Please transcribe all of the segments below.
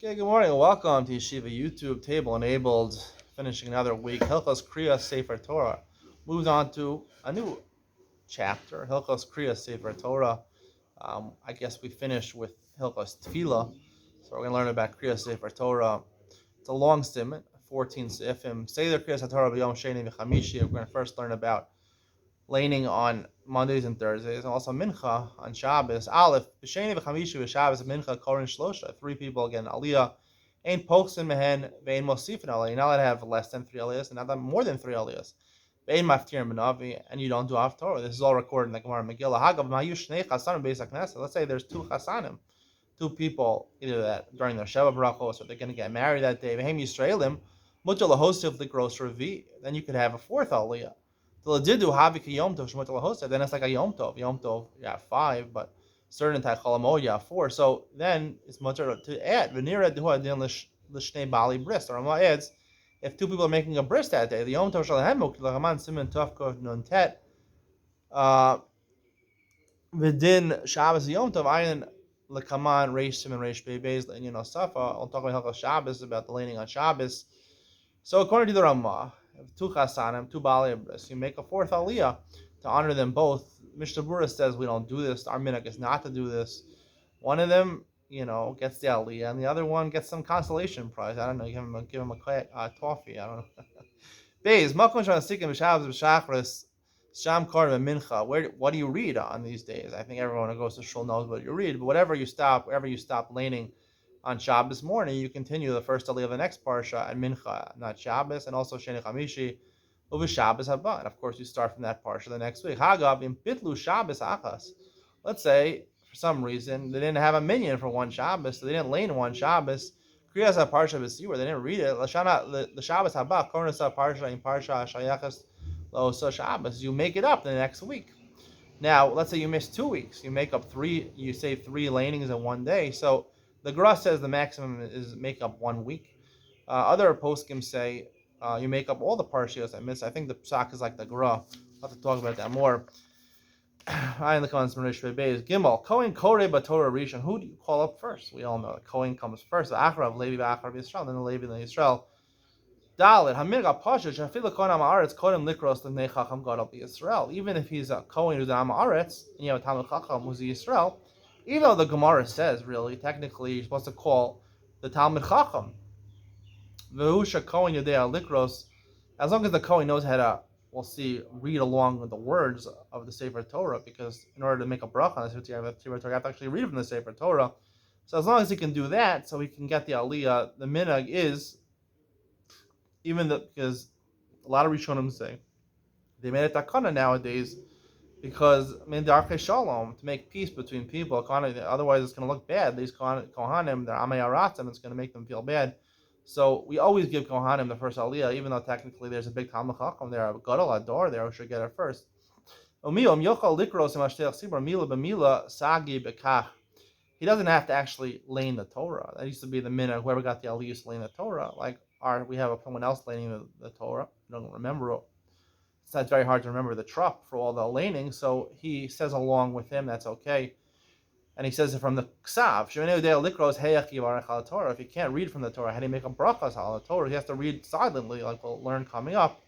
Okay, good morning and welcome to Yeshiva YouTube Table Enabled. Finishing another week. Hilchos Kriya Sefer Torah. Moves on to a new chapter. Hilchos Kriya Sefer Torah. I guess we finished with Hilchos Tefillah. So we're going to learn about Kriya Sefer Torah. It's a long simon, 14 sifim. Seder Kriya Torah b'yom sheni v'chamishi. We're going to first learn about laning on Mondays and Thursdays, and also Mincha on Shabbos. Aleph, B'Sheni v'Chamishi v'Shabbos Mincha Korin Shlosha. Three people again. Aliyah, Ein Pochsin Mehen Vein Mosifin Aliyah. You're not allowed to have less than three Aliyahs, and not more than three Aliyahs. Vein Maftir Menavi, and you don't do Haftorah. This is all recorded in the Gemara Megillah. Hagav Mayu Shnei Chasanim Beis HaKnesset. Let's say there's two Chasanim, two people, either that during their Sheva Brachos, or they're going to get married that day. Vehem Yisraelim, Mutal Lahosif the gross Revi. Then you could have a fourth Aliyah. Then it's like a Yom Tov. Yom Tov, you have five, but certain Taichalamod, you have four. So then it's mutter to add. L'shnei Bali bris. The Rama adds, if two people are making a bris that day, the Yom Tov Shalhem L'Raman Simen Tov Kov Nun Tet V'din Shabbos Yom Tov Ayin L'Kaman Reish Simen Reish Beis L'Inyan Safa. I'll talk about Hilchos Shabbos, about the laning on Shabbos. So according to the Ramah, two chasanim, two bali bris, you make a fourth aliyah to honor them both. Mishnah Berurah says we don't do this. Our minhag is not to do this. One of them, gets the aliyah, and the other one gets some consolation prize. I don't know. Give him a toffee. I don't know. Beis makom shanasikim b'shavos b'shachris sham korban mincha. What do you read on these days? I think everyone who goes to shul knows what you read. But wherever you stop laning on Shabbos morning, you continue the first aliyah of the next parsha and mincha, not Shabbos, and also sheni chamishi uv Shabbos haba. And of course, you start from that parsha the next week. Hagav im pitlu Shabbos achas. Let's say for some reason they didn't have a minyan for one Shabbos, so they didn't lane one Shabbos. Kriyas parsha v'siur, they didn't read it. The Shabbos haba kornasa parsha in parsha shayachas lo'osa Shabbos. You make it up the next week. Now, let's say you miss 2 weeks. You make up three. You say three lanings in one day. So the Gra says the maximum is make up 1 week. Other poskim say you make up all the parshios I miss. I think the psak is like the Gra. I'll have to talk about that more. I in the comments Gimel Kohen Kore Batorah Rishon. Who do you call up first? We all know that Kohen comes first. The Achrav Levi Achrav Yisrael, then the Levi and Yisrael. Dalit Hamir Pasha Shafil Kohen Amaretz Kohen Likros the Nechacham God of Yisrael. Even if he's a Kohen who's an Amaretz, and you have a Talmud Chacham who's a Yisrael. Even though the Gemara says, really, technically, you're supposed to call the Talmud Chacham. V'husha Kohen Yodea Likros, as long as the Kohen knows how to, we'll see, read along with the words of the Sefer Torah, because in order to make a bracha on the Sefer Torah, you have to actually read from the Sefer Torah. So as long as he can do that, so he can get the Aliyah, the minhag is, because a lot of Rishonim say, they made a takana nowadays, because darkei shalom, to make peace between people, otherwise it's going to look bad. These kohanim, they're amei aratzim, it's going to make them feel bad. So we always give kohanim the first aliyah, even though technically there's a big talmud chacham there, a gadol ador there who should get it first. He doesn't have to actually lane the Torah. That used to be the minhag. Whoever got the aliyah used to lane the Torah. We have someone else laning the Torah. I don't remember it. It's very hard to remember the truck for all the laning, so he says along with him, that's okay. And he says it from the Ksav. If you can't read from the Torah, how do you make a brachas on the Torah? He has to read silently, like we'll learn coming up.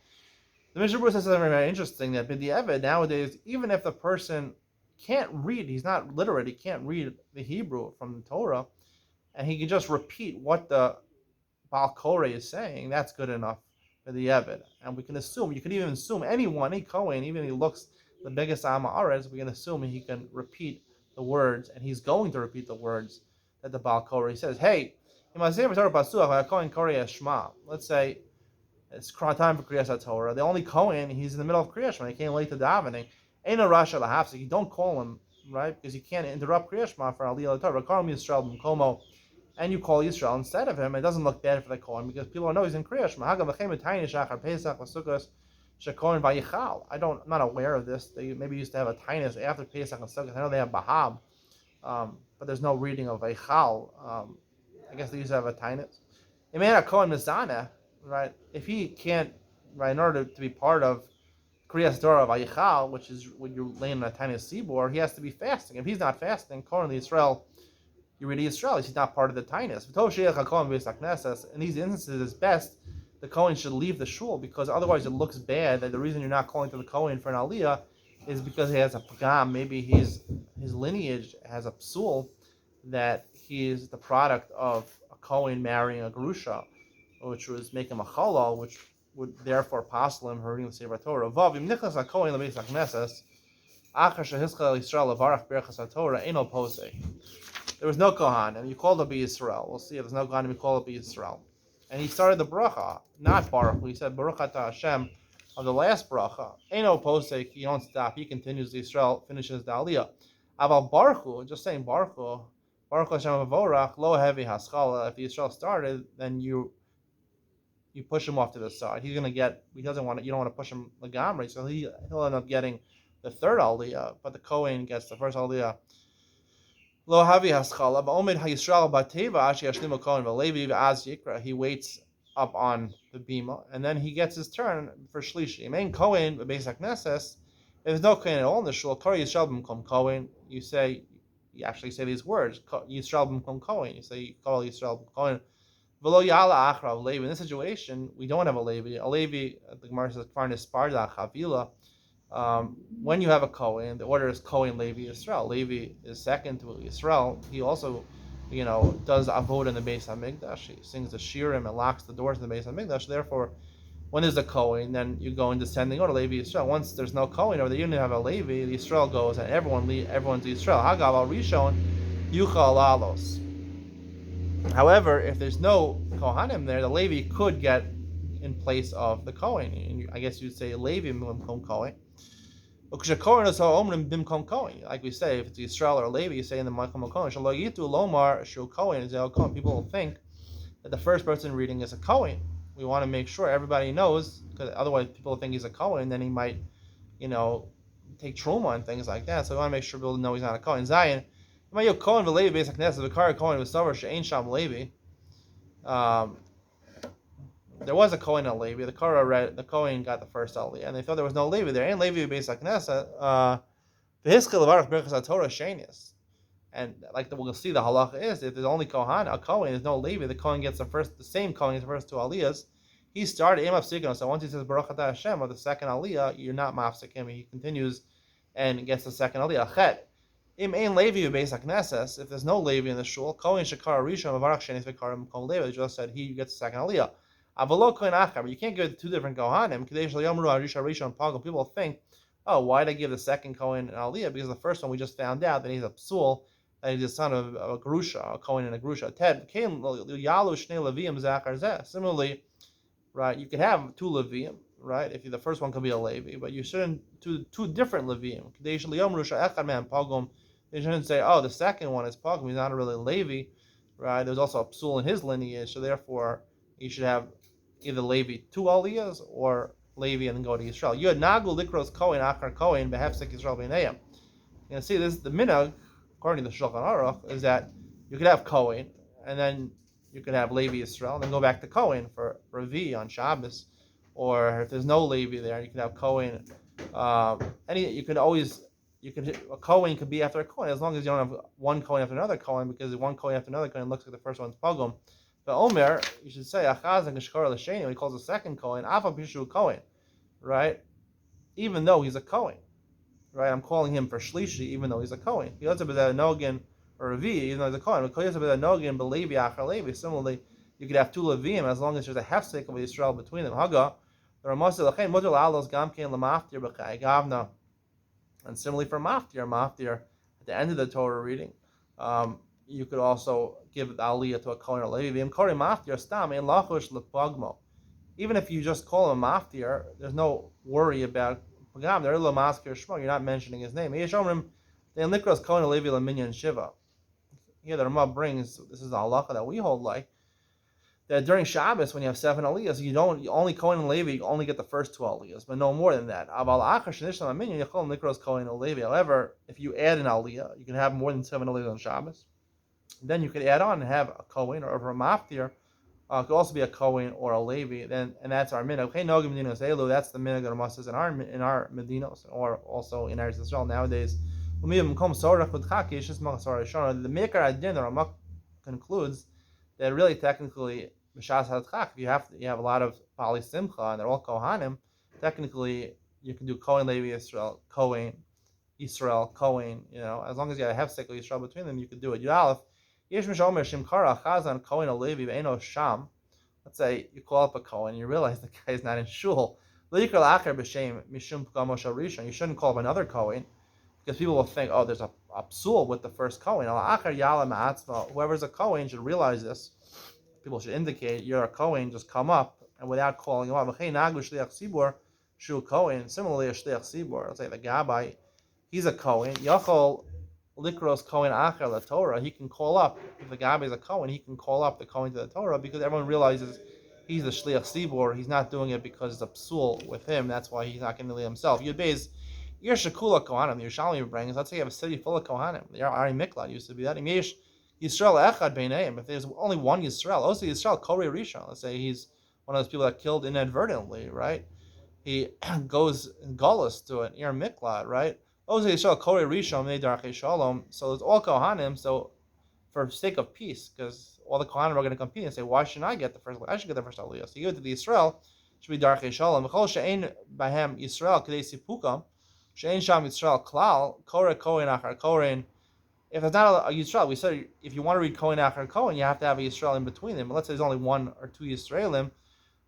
The Mishnah Berurah says something very interesting, that b'di'evid, nowadays, even if the person can't read, he's not literate, he can't read the Hebrew from the Torah, and he can just repeat what the Baal Koreh is saying, that's good enough for the Evid. And we can assume, you can even assume anyone, any Kohen, even if he looks the biggest Amaretz, we can assume he can repeat the words, and he's going to repeat the words that the Baal Koreh says. Hey, let's say it's time for Kriyas Torah. The only Kohen, he's in the middle of Kriyas Shema, he came late to davening. Ain't a Rasha Lahafsik, you don't call him, right? Because you can't interrupt Kriyas Shema for Aliyah Torah. Call him Yisrael B'Mkomo, and you call Yisrael instead of him. It doesn't look bad for the Kohen because people know he's in Kriyas Shema. I'm not aware of this. They maybe used to have a tainus after Pesach and Sukkot. I know they have Bahab, but there's no reading of Eichal. I guess they used to have a tainus. It made a Kohen Mizana, right? If he can't, right, in order to be part of Kriyas Torah of Eichal, which is when you're laying on a tainus sibor, he has to be fasting. If he's not fasting, Kohen Yisrael, you read Yisrael, he's not part of the Tainus. In these instances, it's best the Kohen should leave the shul, because otherwise it looks bad that the reason you're not calling to the Kohen for an aliyah is because he has a pagam. Maybe his lineage has a psul, that he is the product of a Kohen marrying a Grusha, which was making him a halal, which would therefore possible him hurting the Sefer Torah. There was no Kohanim. You called up Yisrael. We'll see if there's no Kohanim. You call up Yisrael. And he started the bracha, not Baruch. He said Baruch Atah Hashem of the last bracha. Eno posek. He don't stop. He continues the Yisrael, finishes the Aliyah. Aval Baruch, just saying Baruch Hashem Avorach, lo heavy haschala. If the Yisrael started, then you push him off to the side. He's gonna get. He doesn't want to. You don't want to push him legamri, so he'll end up getting the third aliyah, but the Kohen gets the first aliyah. Lo havi haschala, but omid hayisrael bateva ashi yashlim Kohen v'levi v'az yikra. He waits up on the bima, and then he gets his turn for shlishi. Main Kohen b'beis hakneses. If there's no Kohen at all in the shul, kari Yisrael b'mkom Kohen. You actually say these words, Yisrael b'mkom Kohen. You say you call Yisrael b'mkom Kohen. V'lo yala achra of Levi. In this situation, we don't have a Levi. A Levi, the Gemara says, kvar nisparda chavila. When you have a Kohen, the order is Kohen, Levi, Yisrael. Levi is second to Yisrael. He also, does avoda in the Beis Hamikdash. He sings the shirim and locks the doors in the Beis Hamikdash. Therefore, when there's a Kohen, then you go in descending order, Levi, Yisrael. Once there's no Kohen, or you don't have a Levi, the Yisrael goes, and everyone's Yisrael. Hagav al Rishon, Yuchal Alos. However, if there's no Kohanim there, the Levi could get in place of the Kohen. I guess you'd say Levi b'mkom Kohen. Like we say, if it's Yisrael or Levi, you say in the Makom Kohen. People will think that the first person reading is a Kohen. We want to make sure everybody knows, because otherwise people think he's a Kohen, and then he might, take truma and things like that. So we want to make sure people know he's not a Kohen. Zion. Kohen v'Levi basic Knesset v'Kara Kohen v'Savar she'ein sham Levi. There was a Kohen and a Levi. The Kohen got the first aliyah, and they thought there was no Levi there. And Levi basic Knesset. V'hiskil levarach berachas haTorah sheinius. And we'll see, the halacha is if there's only a Kohen, there's no Levi. The Kohen gets the same Kohen gets the first two aliyahs. He started im afsikon. So once he says Baruch Atah Hashem of the second aliyah, you're not mafsik him. He continues and gets the second aliyah. Chet. Im ein Levi b'beis hakneses. If there's no Levi in the shul, Kohen shekar rishon v'varach shenis v'karim kol Levi. They just said he gets the second aliyah. Avalo Kohen achar. But you can't give it to two different Kohanim. Kadesh l'yomru harisha rishon pagel. People think, oh, why did I give the second Kohen an aliyah? Because the first one we just found out that he's a psul, that he's the son of a Grusha, a Kohen and a Grusha. Ted came yalu shnei Leviim zachar zeh. Similarly, right, you could have two Leviim, right? If the first one could be a Levi, but you shouldn't two different Leviim. Kadesh l'yomru she'echad mehem pagum. They shouldn't say, oh, the second one is pagum. He's not really Levi, right? There's also a psul in his lineage, so therefore you should have either Levi two aliyahs or Levi and then go to Yisrael. You had nagu likros Kohen achar Kohen behefsek Yisrael b'neiam. You can see this. The minhag, according to the Shulchan Aruch, is that you could have Kohen and then you could have Levi Yisrael, and then go back to Kohen for Revi on Shabbos, or if there's no Levi there, you could have Kohen. A Kohen could be after a Kohen, as long as you don't have one Kohen after another Kohen, because one Kohen after another Kohen looks like the first one's pogum. But Omer, you should say Achaz and Geshkar l'Sheni when he calls the second Kohen, Afa Pishu Kohen, right? Even though he's a Kohen, right? I'm calling him for Shlishi, even though he's a Kohen. He also be a Nogin or Revi, even though he's a Kohen. But he also be a Nogin, but Levi Achar Levi. Similarly, you could have two Leviim as long as there's a hefsek of Yisrael between them. Haga, the Ramasi Lachain Modul Alos Gamkein Lamaftir B'Chai Gavna. And similarly for Maftir, at the end of the Torah reading, you could also give the aliyah to a Kohen or Levi. Even if you just call him a Maftir, there's no worry about Pagam. You're not mentioning his name. Here the Ramah brings, this is the halacha that we hold like, that during Shabbos, when you have 7 aliyahs, you only Kohen and Levi, you only get the first 2 aliyahs, but no more than that. However, if you add an aliyah, you can have more than 7 aliyahs on Shabbos. Then you could add on and have a Kohen or a Maftir. It could also be a Kohen or a Levi. And that's our minhag. That's the minhag that Rambam says in our medinos, or also in Eretz Yisrael nowadays. The Maker Adin, the Ramak concludes that really technically B'Shas Hadchak, if you have a lot of Bali Simcha and they're all Kohanim, technically you can do Kohen Levi Yisrael, Kohen Yisrael, Kohen, as long as you have Hefsek Yisrael between them, you could do it. Yud Yesh Mishomer Shimkara Chazan Kohen Levi Ve'eno Sham. Let's say you call up a Kohen and you realize the guy is not in shul. You shouldn't call up another Kohen because people will think, oh, there's a psul with the first Kohen. Whoever's a Kohen should realize this. People should indicate you're a Kohen, just come up, and without calling him up. Similarly, a Shliach Tzibur, let's say the Gabbai, he's a Kohen. Yachol Likros Kohen Acher la Torah, he can call up, if the Gabbai is a Kohen, he can call up the Kohen to the Torah because everyone realizes he's the Shliach Tzibur. He's not doing it because it's a psul with him. That's why he's not going to lead himself. Yud Beis, Ir Shekula Kohanim, the Yerushalmi brings, let's say you have a city full of Kohanim. The Ari Miklat used to be that. Yesh Yisrael Echad Beineim, if there's only one Yisrael, also Yisrael Korei Rishon, let's say he's one of those people that killed inadvertently, right? He goes in Gullus to an Ir Miklat, right? Also Yisrael Korei Rishon, Mei Darchei Shalom, so it's all Kohanim, so for sake of peace, because all the Kohanim are going to compete and say, why shouldn't I get the first? I should get the first Aliyah. So you go to the Yisrael, should be Darchei Shalom. V'chol she'ein bahem Yisrael k'dei sipukam, she'ein sham Yisrael klal, Koreh Kohen achar Kohen. If there's not a Yisrael, we said if you want to read Kohen achar Kohen, you have to have a Yisrael in between them. But let's say there's only one or two Yisraelim,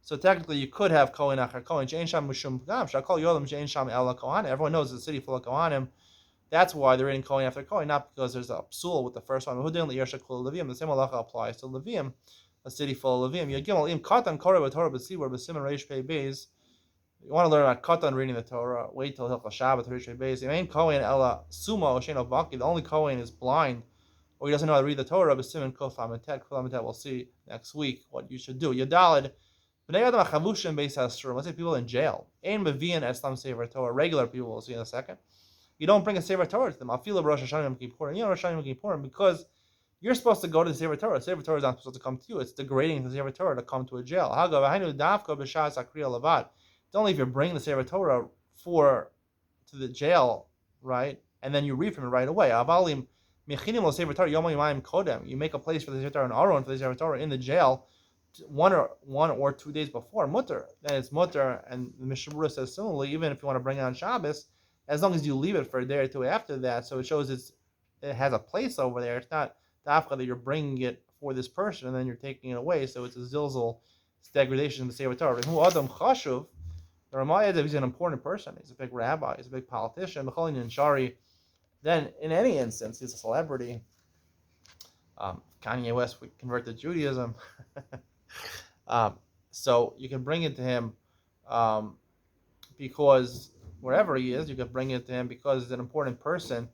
so technically you could have Kohen achar Kohen. She'ein sham mushum pgam, shakol yolam she'ein sham ela Kohanim. Everyone knows it's a city full of Kohanim. That's why they're reading Kohen after Kohen, not because there's a psul with the first one. The same halacha applies to Levium, a city full of Levium. You want to learn about Katan reading the Torah, wait till Hilchah Shabbat, Rishei Beis. The main Kohen ela sumo osheno baki. The only Kohen is blind, or he doesn't know how to read the Torah. B'simen Kuf Amitet. We'll see next week what you should do. Yadalid. B'nei Adam Chavushim Beis Hasrum. Let's say people in jail. Ein Mevian Eslam Sefer Torah. Regular people, we'll see in a second. You don't bring a Sefer Torah to them. I'll feel Rosh Hashanah Yom Kippurim. Rosh Hashanah Yom Kippurim because you're supposed to go to the Sefer Torah. The Sefer Torah is not supposed to come to you. It's degrading to the Sefer Torah to come to a jail. It's only if you're bringing the Sefer Torah to the jail, right? And then you read from it right away. You make a place for the Sefer Torah, an aron for the Sefer Torah in the jail, 1 or 2 days before mutter. Then it's mutter, and the Mishnah Berurah says similarly, even if you want to bring it on Shabbos, as long as you leave it for a day or two after that, so it shows it has a place over there. It's not dafka that you're bringing it for this person and then you're taking it away. So it's a zilzal, it's degradation of the Sefer Torah. Who Adam Chashuv, the Ramah, he's an important person. He's a big rabbi. He's a big politician. B'cholin and Shari. Then in any instance, he's a celebrity. Kanye West would convert to Judaism. So you can bring it to him because wherever he is, you can bring it to him because he's an important person.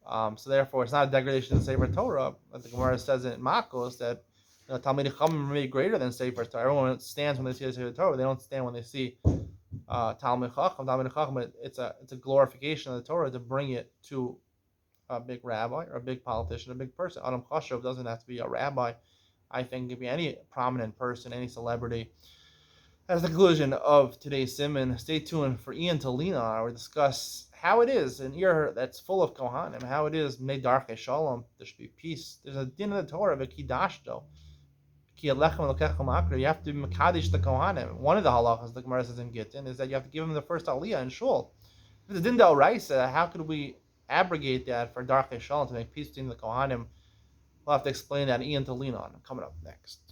So therefore, it's not a degradation of the Sefer Torah. But the Gemara says in Makos that Talmidei Chachamim are made greater than Sefer Torah. Everyone stands when they see the Sefer Torah. They don't stand when they see Talmidei Chacham. Talmidei Chacham, it's a glorification of the Torah to bring it to a big rabbi or a big politician, a big person. Adam Chashuv doesn't have to be a rabbi. I think it could be any prominent person, any celebrity. That's the conclusion of today's Siman. Stay tuned for Ian to lean on. We discuss how it is an ear that's full of Kohanim, how it is Mei Darchei Shalom. There should be peace. There's a din of the Torah of a Kidashto. You have to be Makadish the Kohanim. One of the halachas the Gemara says in Gittin is that you have to give them the first Aliyah in Shul. If it's a din d'oraisa, how could we abrogate that for Darchei Shalom to make peace between the Kohanim? We'll have to explain that Ian to lean on. Coming up next.